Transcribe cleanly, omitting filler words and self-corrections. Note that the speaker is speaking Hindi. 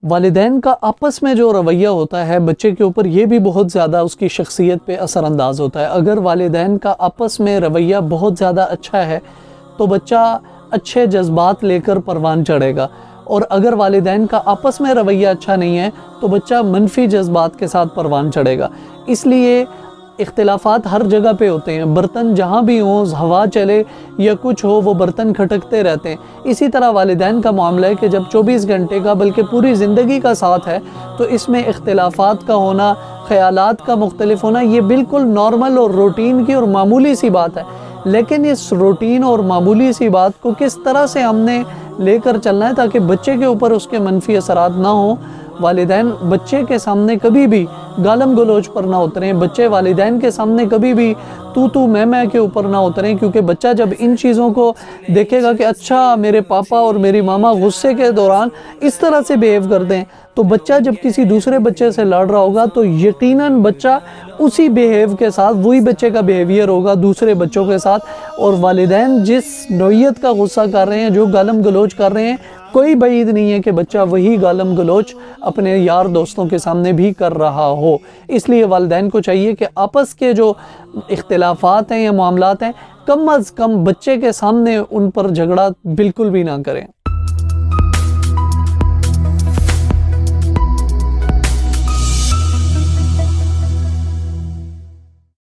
वालिदैन का आपस में जो रवैया होता है बच्चे के ऊपर, ये भी बहुत ज़्यादा उसकी शख्सियत पे असरानंदाज होता है। अगर वालिदैन का आपस में रवैया बहुत ज़्यादा अच्छा है तो बच्चा अच्छे जज्बात लेकर परवान चढ़ेगा, और अगर वालिदैन का आपस में रवैया अच्छा नहीं है तो बच्चा मनफी जज्बात के साथ परवान चढ़ेगा। इसलिए इख्तिलाफ़ात हर जगह पे होते हैं, बर्तन जहाँ भी हों, हवा चले या कुछ हो, वो बर्तन खटकते रहते हैं। इसी तरह वालिदैन का मामला है कि जब 24 घंटे का बल्कि पूरी ज़िंदगी का साथ है तो इसमें इख्तिलाफ़ात का होना, ख़यालात का मुख्तलिफ होना, ये बिल्कुल नॉर्मल और रूटीन की और मामूली सी बात है। लेकिन इस रूटीन और मामूली सी बात को किस तरह से हमने लेकर चलना है ताकि बच्चे के ऊपर उसके मनफी असरात ना हो। वालिदैन बच्चे के सामने कभी भी गालम गलोच पर ना उतरें, बच्चे वालिदैन के सामने कभी भी तू मैं के ऊपर ना उतरें, क्योंकि बच्चा जब इन चीज़ों को देखेगा कि अच्छा मेरे पापा और मेरी मामा गुस्से के दौरान इस तरह से बिहेव कर दें, तो बच्चा जब किसी दूसरे बच्चे से लड़ रहा होगा तो यकीनन बच्चा उसी बिहेव के साथ, वही बच्चे का बिहेवियर होगा दूसरे बच्चों के साथ। और वालिदैन जिस नौइयत का गुस्सा कर रहे हैं, जो गालम गलोच कर रहे हैं, कोई बईद नहीं है कि बच्चा वही गालम गलोच अपने यार दोस्तों के सामने भी कर रहा हो। इसलिए वालिदैन को चाहिए कि आपस के जो इख्तिलाफ़ात हैं या मामलात हैं, कम अज़ कम बच्चे के सामने उन पर झगड़ा बिल्कुल भी ना करें।